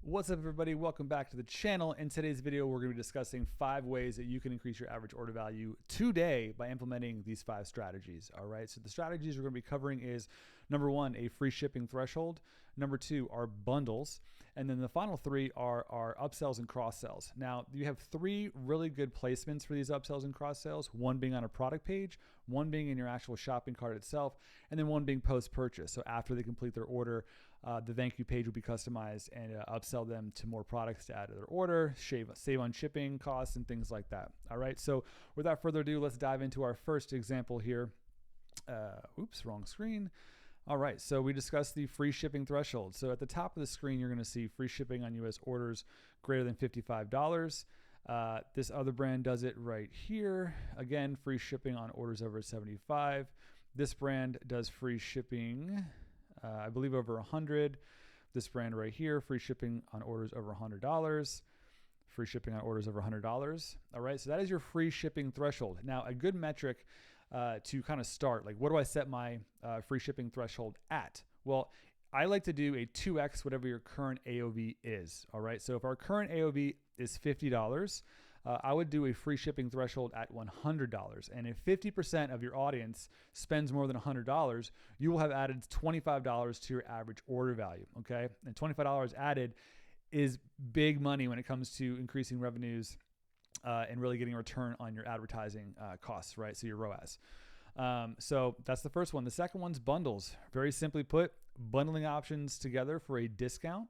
What's up, everybody? Welcome back to the channel. In today's video, we're going to be discussing 5 ways that you can increase your average order value today by implementing these 5 strategies. All right, so the strategies we're going to be covering is number 1, a free shipping threshold. Number 2 are bundles. And then the final 3 are our upsells and cross sells. Now, you have 3 really good placements for these upsells and cross sells, one being on a product page, one being in your actual shopping cart itself, and then one being post-purchase. So after they complete their order, the thank you page will be customized and upsell them to more products to add to their order, save on shipping costs and things like that. All right, so without further ado, let's dive into our first example here. Oops, wrong screen. All right, so we discussed the free shipping threshold. So at the top of the screen, you're going to see free shipping on U.S. orders greater than $55. This other brand does it right here. Again, free shipping on orders over $75. This brand does free shipping, I believe, over $100. This brand right here, free shipping on orders over $100. Free shipping on orders over $100. All right, so that is your free shipping threshold. Now, a good metric to kind of start, like, what do I set my free shipping threshold at? Well, I like to do a 2x whatever your current AOV is. All right, so if our current AOV is $50, I would do a free shipping threshold at $100. And if 50% of your audience spends more than $100, you will have added $25 to your average order value. Okay, and $25 added is big money when it comes to increasing revenues and really getting a return on your advertising costs, right? So your ROAS. So that's the first one. The second one's bundles. Very simply put, bundling options together for a discount.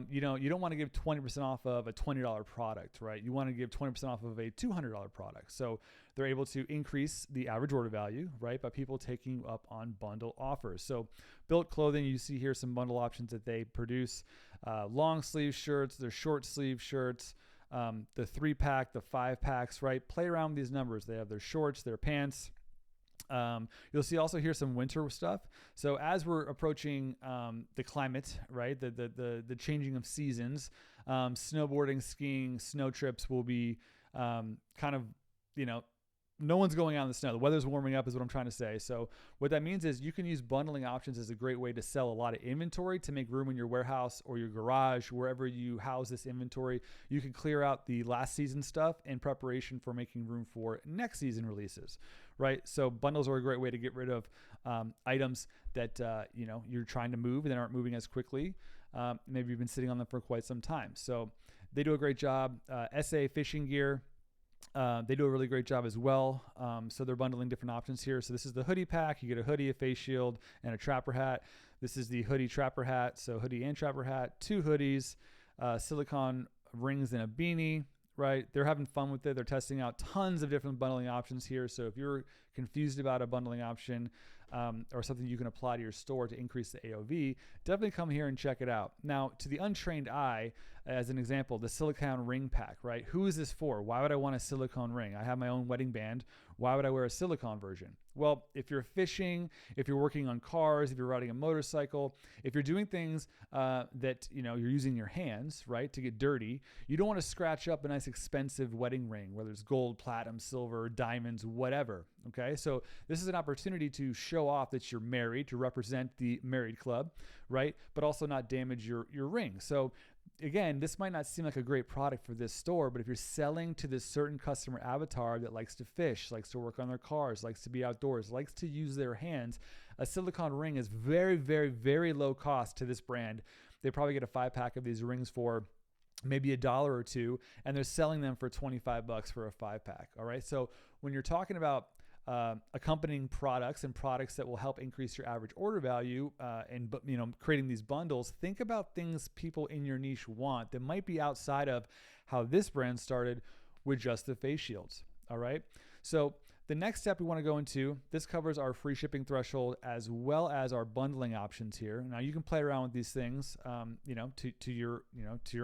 You don't want to give 20% off of a $20 product, right? You want to give 20% off of a $200 product. So they're able to increase the average order value, right, by people taking you up on bundle offers. So Built Clothing, you see here some bundle options that they produce. Long sleeve shirts, their short sleeve shirts, the 3-pack, the 5-packs, right? Play around with these numbers. They have their shorts, their pants. You'll see also here some winter stuff. So as we're approaching the climate, right, the changing of seasons, snowboarding, skiing, snow trips will be kind of, no one's going out in the snow. The weather's warming up is what I'm trying to say. So what that means is you can use bundling options as a great way to sell a lot of inventory to make room in your warehouse or your garage, wherever you house this inventory. You can clear out the last season stuff in preparation for making room for next season releases, right? So bundles are a great way to get rid of items that you're trying to move and that aren't moving as quickly. Maybe you've been sitting on them for quite some time. So they do a great job. SA Fishing Gear, they do a really great job as well. So they're bundling different options here. So this is the hoodie pack. You get a hoodie, a face shield, and a trapper hat. This is the hoodie trapper hat. So hoodie and trapper hat, 2 hoodies, silicone rings, and a beanie, right? They're having fun with it. They're testing out tons of different bundling options here. So if you're confused about a bundling option or something you can apply to your store to increase the AOV, definitely come here and check it out. Now, to the untrained eye, as an example, the silicone ring pack, right? Who is this for? Why would I want a silicone ring? I have my own wedding band. Why would I wear a silicone version? Well, if you're fishing, if you're working on cars, if you're riding a motorcycle, if you're doing things that you're using your hands, right, to get dirty, you don't want to scratch up a nice expensive wedding ring, whether it's gold, platinum, silver, diamonds, whatever. Okay, so this is an opportunity to show off that you're married, to represent the married club, right, but also not damage your ring. So again, this might not seem like a great product for this store, but if you're selling to this certain customer avatar that likes to fish, likes to work on their cars, likes to be outdoors, likes to use their hands, a silicone ring is very, very, very low cost to this brand. They probably get a 5-pack of these rings for maybe $1 or $2, and they're selling them for $25 for a 5-pack. All right. So when you're talking about accompanying products and products that will help increase your average order value and creating these bundles, think about things people in your niche want that might be outside of how this brand started with just the face shields. All right. So the next step we want to go into, this covers our free shipping threshold as well as our bundling options here. Now you can play around with these things, to your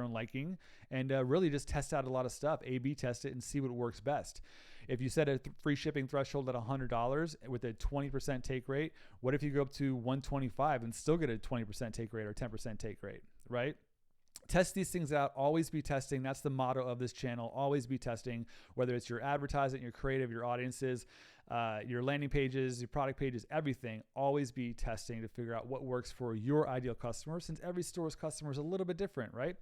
own liking, and really just test out a lot of stuff, A/B test it and see what works best. If you set a free shipping threshold at $100 with a 20% take rate, what if you go up to $125 and still get a 20% take rate or 10% take rate, right? Test these things out. Always be testing. That's the motto of this channel. Always be testing, whether it's your advertising, your creative, your audiences, your landing pages, your product pages, everything. Always be testing to figure out what works for your ideal customer, since every store's customer is a little bit different, right?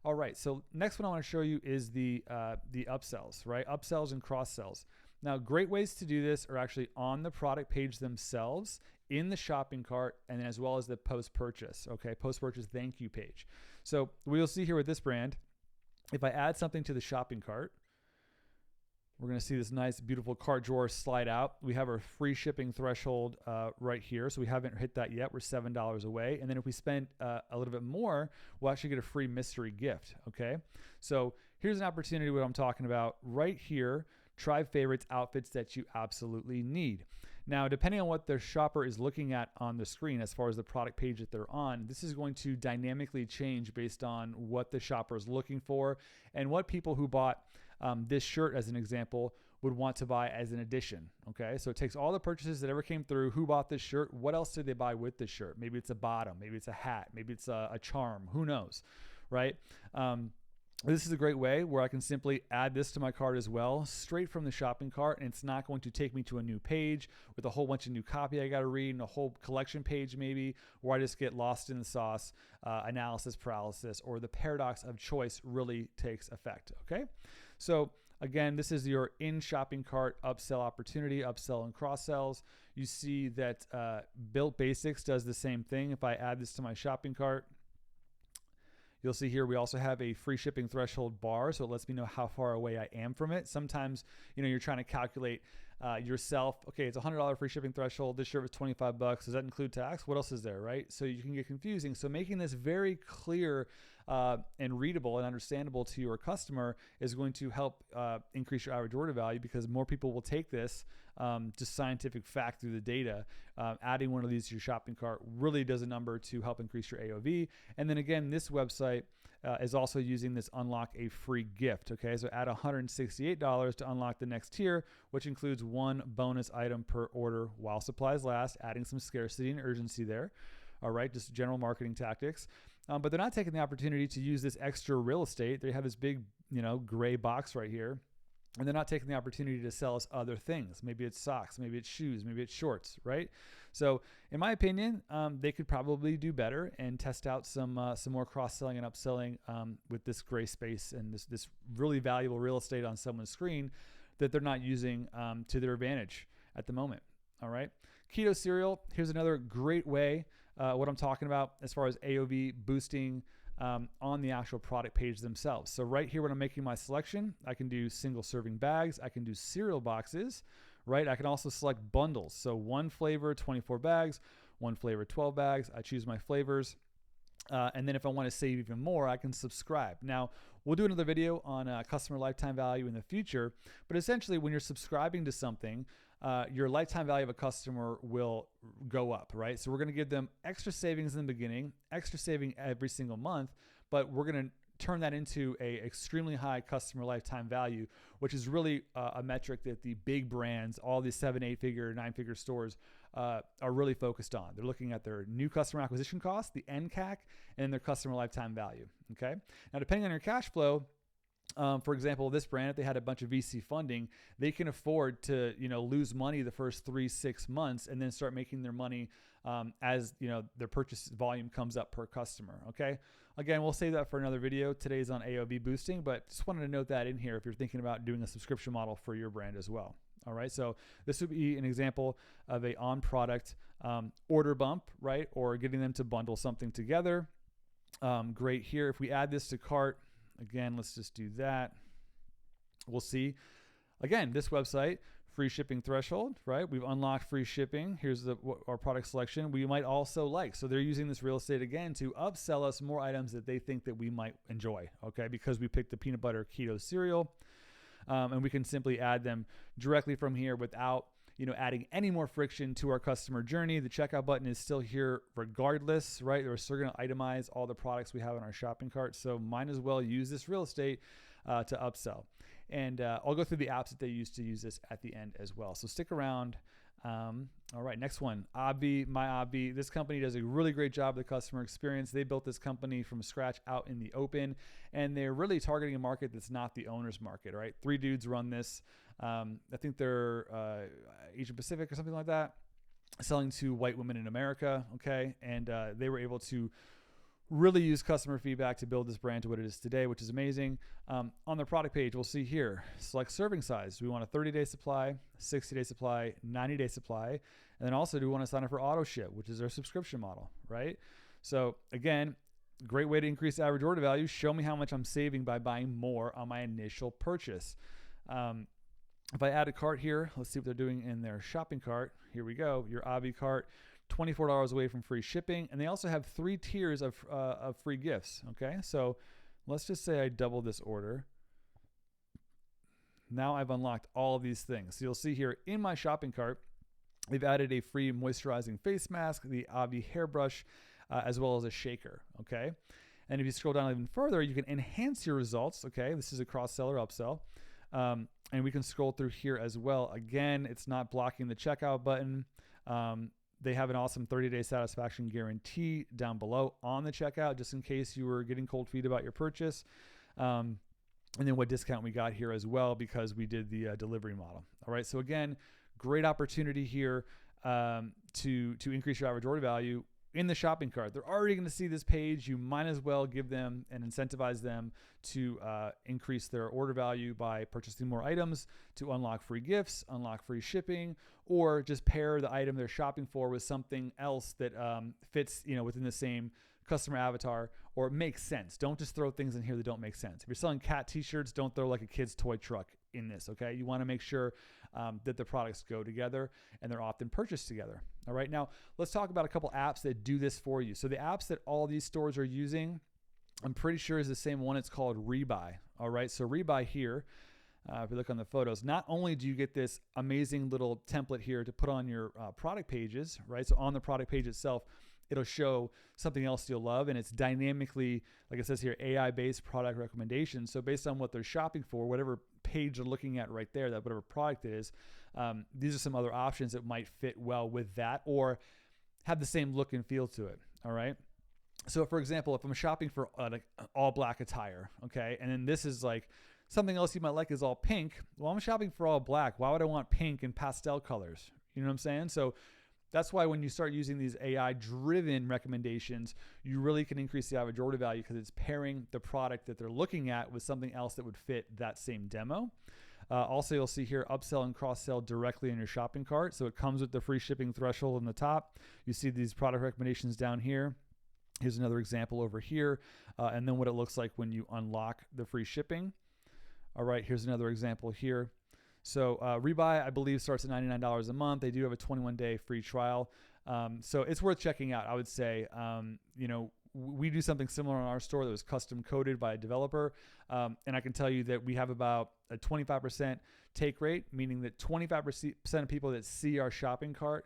All right, so next one I want to show you is the upsells, right? Upsells and cross sells. Now, great ways to do this are actually on the product page themselves, in the shopping cart, and as well as the post-purchase, okay? Post-purchase thank you page. So we'll see here with this brand, if I add something to the shopping cart, we're going to see this nice, beautiful cart drawer slide out. We have our free shipping threshold right here. So we haven't hit that yet. We're $7 away. And then if we spend a little bit more, we'll actually get a free mystery gift, okay? So here's an opportunity, what I'm talking about right here. Tribe favorites, outfits that you absolutely need. Now, depending on what the shopper is looking at on the screen as far as the product page that they're on, this is going to dynamically change based on what the shopper is looking for and what people who bought this shirt, as an example, would want to buy as an addition, okay? So it takes all the purchases that ever came through, who bought this shirt, what else did they buy with this shirt? Maybe it's a bottom, maybe it's a hat, maybe it's a charm, who knows, right? This is a great way where I can simply add this to my cart as well, straight from the shopping cart, and it's not going to take me to a new page with a whole bunch of new copy I got to read and a whole collection page maybe, where I just get lost in the sauce, analysis paralysis, or the paradox of choice really takes effect, okay? So again, this is your in shopping cart upsell opportunity, upsell and cross sells. You see that Built Basics does the same thing. If I add this to my shopping cart, you'll see here we also have a free shipping threshold bar, so it lets me know how far away I am from it. Sometimes, you know, you're trying to calculate yourself. Okay, it's $100 free shipping threshold. This shirt was $25. Does that include tax? What else is there, right? So you can get confusing. So making this very clear and readable and understandable to your customer is going to help increase your average order value, because more people will take this just scientific fact through the data. Adding one of these to your shopping cart really does a number to help increase your AOV. And then again, this website is also using this unlock a free gift. Okay, so add $168 to unlock the next tier, which includes one bonus item per order while supplies last, adding some scarcity and urgency there. All right, just general marketing tactics. But they're not taking the opportunity to use this extra real estate. They have this big, you know, gray box right here, and they're not taking the opportunity to sell us other things. Maybe it's socks, maybe it's shoes, maybe it's shorts, right? So in my opinion, they could probably do better and test out some more cross-selling and upselling with this gray space and this really valuable real estate on someone's screen that they're not using to their advantage at the moment. All right. Keto cereal. Here's another great way. What I'm talking about as far as AOV boosting on the actual product page themselves. So right here, when I'm making my selection, I can do single serving bags. I can do cereal boxes, right? I can also select bundles. So one flavor, 24 bags, one flavor, 12 bags. I choose my flavors. And then if I want to save even more, I can subscribe. Now, we'll do another video on customer lifetime value in the future, but essentially when you're subscribing to something, your lifetime value of a customer will go up, right? So we're going to give them extra savings in the beginning, extra saving every single month, but we're going to turn that into a extremely high customer lifetime value, which is really a metric that the big brands, all these 7, 8 figure, 9 figure stores are really focused on. They're looking at their new customer acquisition cost, the NCAC, and their customer lifetime value. Okay. Now, depending on your cash flow, for example, this brand, if they had a bunch of VC funding, they can afford to, you know, lose money the first 3-6 months and then start making their money as, you know, their purchase volume comes up per customer. Okay. Again, we'll save that for another video. Today's on AOV boosting, but just wanted to note that in here if you're thinking about doing a subscription model for your brand as well. All right. So this would be an example of a on product order bump, right? Or getting them to bundle something together. Great here. If we add this to cart, again, let's just do that. We'll see. Again, this website, free shipping threshold, right? We've unlocked free shipping. Here's our product selection. We might also like. So they're using this real estate again to upsell us more items that they think that we might enjoy, okay? Because we picked the peanut butter keto cereal. And we can simply add them directly from here without, you know, adding any more friction to our customer journey. The checkout button is still here regardless, right? We're still going to itemize all the products we have in our shopping cart. So might as well use this real estate to upsell. And I'll go through the apps that they use to use this at the end as well. So stick around All right, next one, AOV, my AOV. This company does a really great job of the customer experience. They built this company from scratch out in the open, and they're really targeting a market that's not the owner's market, right? 3 dudes run this. I think they're Asian Pacific or something like that, selling to white women in America, okay? And they were able to really use customer feedback to build this brand to what it is today, which is amazing. On their product page, we'll see here, select serving size. Do we want a 30-day supply, 60-day supply, 90-day supply? And then also, do we want to sign up for auto ship, which is their subscription model, right? So again, great way to increase average order value. Show me how much I'm saving by buying more on my initial purchase. If I add a cart here, let's see what they're doing in their shopping cart. Here we go, your AOV cart. $24 away from free shipping, and they also have 3 tiers of free gifts. Okay, so let's just say I double this order. Now I've unlocked all of these things. So you'll see here in my shopping cart, they've added a free moisturizing face mask, the AOV hairbrush, as well as a shaker. Okay, and if you scroll down even further, you can enhance your results. Okay, this is a cross-sell or upsell, and we can scroll through here as well. Again, it's not blocking the checkout button. They have an awesome 30-day satisfaction guarantee down below on the checkout, just in case you were getting cold feet about your purchase. And then what discount we got here as well, because we did the delivery model. All right. So again, great opportunity here to increase your average order value in the shopping cart. They're already going to see this page. You might as well give them and incentivize them to increase their order value by purchasing more items, to unlock free gifts, unlock free shipping, or just pair the item they're shopping for with something else that fits, within the same customer avatar or makes sense. Don't just throw things in here that don't make sense. If you're selling cat t-shirts, don't throw like a kid's toy truck in this. Okay. You want to make sure that the products go together and they're often purchased together. All right. Now let's talk about a couple apps that do this for you. So the apps that all these stores are using, I'm pretty sure is the same one. It's called Rebuy. All right. So Rebuy here, if you look on the photos, not only do you get this amazing little template here to put on your product pages, right? So on the product page itself, it'll show something else you'll love, and it's dynamically, like it says here, AI-based product recommendations. So based on what they're shopping for, whatever page they're looking at right there, that whatever product it is, these are some other options that might fit well with that or have the same look and feel to it. All right. So for example, if I'm shopping for like all black attire, okay, and then this is like something else you might like is all pink. Well, I'm shopping for all black. Why would I want pink and pastel colors? You know what I'm saying? So that's why when you start using these AI-driven recommendations, you really can increase the average order value because it's pairing the product that they're looking at with something else that would fit that same demo. Also, you'll see here upsell and cross-sell directly in your shopping cart. So it comes with the free shipping threshold on the top. You see these product recommendations down here. Here's another example over here. And then what it looks like when you unlock the free shipping. All right, here's another example here. So Rebuy, I believe, starts at $99 a month. They do have a 21-day free trial. So it's worth checking out, I would say. We do something similar on our store that was custom coded by a developer. And I can tell you that we have about a 25% take rate, meaning that 25% of people that see our shopping cart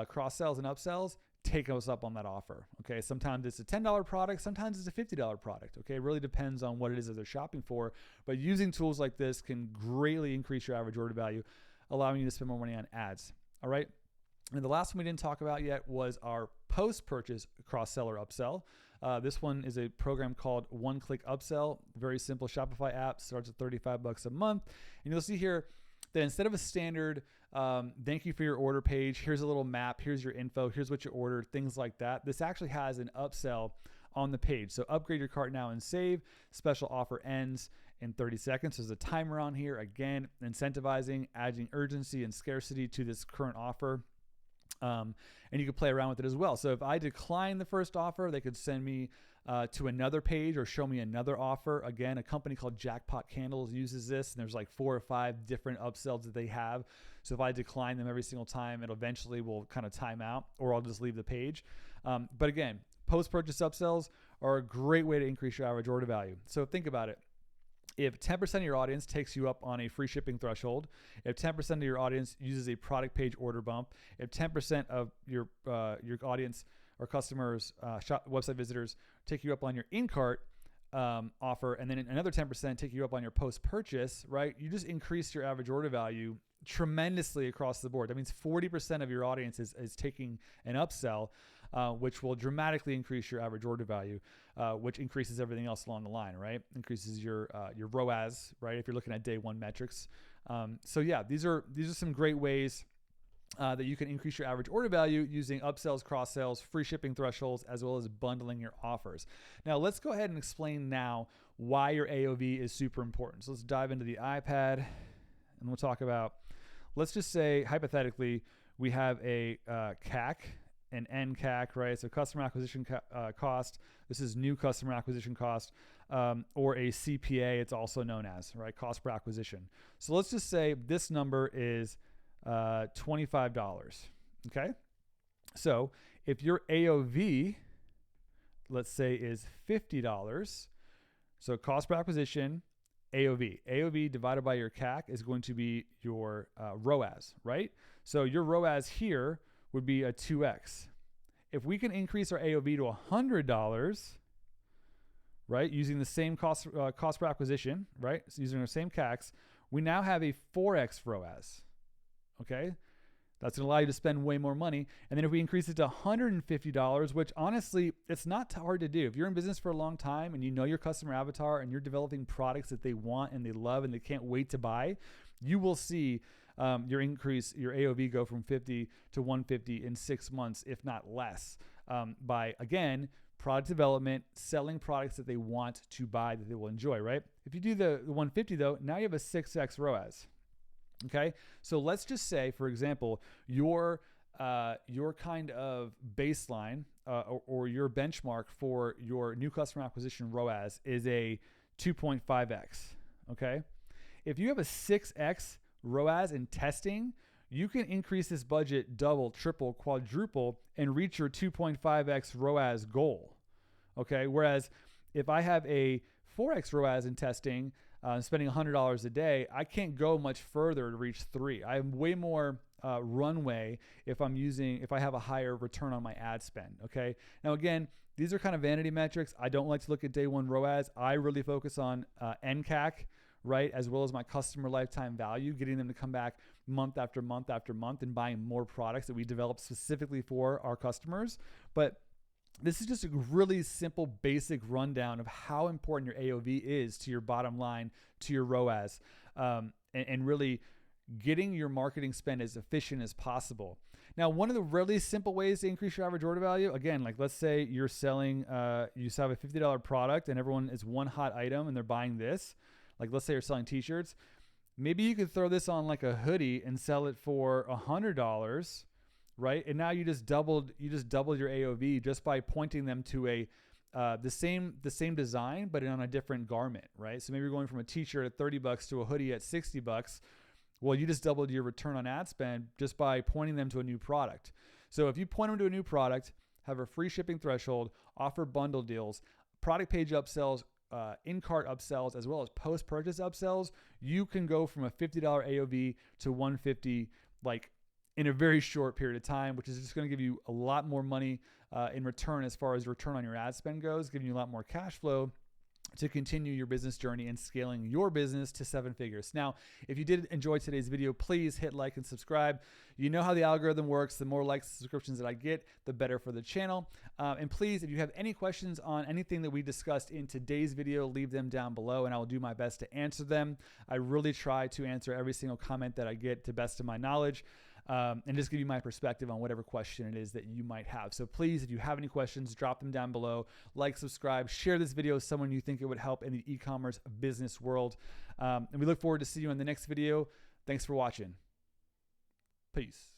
cross-sells and upsells take us up on that offer. Okay. Sometimes it's a $10 product. Sometimes it's a $50 product. Okay. It really depends on what it is that they're shopping for, but using tools like this can greatly increase your average order value, allowing you to spend more money on ads. All right. And the last one we didn't talk about yet was our post-purchase cross-sell or upsell. This one is a program called One Click Upsell. Very simple Shopify app, starts at $35 a month. And you'll see here that instead of a standard thank you for your order page, here's a little map, here's your info, here's what you ordered, things like that, this actually has an upsell on the page. So upgrade your cart now and save. Special offer ends in 30 seconds. There's a timer on here, again, incentivizing, adding urgency and scarcity to this current offer. And you can play around with it as well. So if I decline the first offer, they could send me to another page or show me another offer. Again, a company called Jackpot Candles uses this, and there's like 4 or 5 different upsells that they have. So if I decline them every single time, it eventually will kind of time out, or I'll just leave the page. But again, post-purchase upsells are a great way to increase your average order value. So think about it. If 10% of your audience takes you up on a free shipping threshold, if 10% of your audience uses a product page order bump, if 10% of your audience or customers, website visitors take you up on your in-cart offer, and then another 10% take you up on your post-purchase, right? You just increase your average order value tremendously across the board. That means 40% of your audience is taking an upsell, which will dramatically increase your average order value, which increases everything else along the line, right? Increases your ROAS, right? If you're looking at day one metrics. So yeah, these are some great ways that you can increase your average order value using upsells, cross sales, free shipping thresholds, as well as bundling your offers. Now let's go ahead and explain now why your AOV is super important. So let's dive into the iPad, and we'll talk about, let's just say hypothetically, we have a CAC, an NCAC, right? So customer acquisition cost. This is new customer acquisition cost, or a CPA, it's also known as, right? Cost per acquisition. So let's just say this number is $25. Okay. So if your AOV, let's say, is $50, so cost per acquisition, AOV divided by your CAC is going to be your ROAS, right? So your ROAS here would be a 2x. If we can increase our AOV to $100, right, using the same cost per acquisition, right, so using our same CACs, we now have a 4x ROAS. Okay, that's going to allow you to spend way more money. And then if we increase it to $150, which honestly, it's not hard to do. If you're in business for a long time and you know your customer avatar and you're developing products that they want and they love and they can't wait to buy, you will see your AOV go from 50 to 150 in 6 months, if not less, by, again, product development, selling products that they want to buy, that they will enjoy, right? If you do the 150 though, now you have a 6x ROAS. Okay, so let's just say, for example, your kind of baseline or your benchmark for your new customer acquisition ROAS is a 2.5x. Okay, if you have a 6x ROAS in testing, you can increase this budget double, triple, quadruple, and reach your 2.5x ROAS goal. Okay, whereas if I have a 4x ROAS in testing, spending $100 a day, I can't go much further to reach 3. I have way more runway if I have a higher return on my ad spend. Okay. Now again, these are kind of vanity metrics. I don't like to look at day one ROAS. I really focus on NCAC, right, as well as my customer lifetime value, getting them to come back month after month after month and buying more products that we develop specifically for our customers. But this is just a really simple, basic rundown of how important your AOV is to your bottom line, to your ROAS, and really getting your marketing spend as efficient as possible. Now, one of the really simple ways to increase your average order value, again, like let's say you're selling, you have a $50 product and everyone is one hot item and they're buying this. Like let's say you're selling t-shirts. Maybe you could throw this on like a hoodie and sell it for $100. Right, and now you just doubled your AOV just by pointing them to the same design but on a different garment, right? So maybe you're going from a t-shirt at $30 to a hoodie at $60. Well, you just doubled your return on ad spend just by pointing them to a new product. So if you point them to a new product, have a free shipping threshold, offer bundle deals, product page upsells, in-cart upsells, as well as post-purchase upsells, you can go from a $50 AOV to $150 in a very short period of time, which is just going to give you a lot more money in return as far as return on your ad spend goes, giving you a lot more cash flow to continue your business journey and scaling your business to 7 figures. Now, if you did enjoy today's video, please hit like and subscribe. You know how the algorithm works. The more likes and subscriptions that I get, the better for the channel. And please, if you have any questions on anything that we discussed in today's video, leave them down below and I will do my best to answer them. I really try to answer every single comment that I get to best of my knowledge. And just give you my perspective on whatever question it is that you might have. So please, if you have any questions, drop them down below, like, subscribe, share this video with someone you think it would help in the e-commerce business world. And we look forward to seeing you in the next video. Thanks for watching. Peace.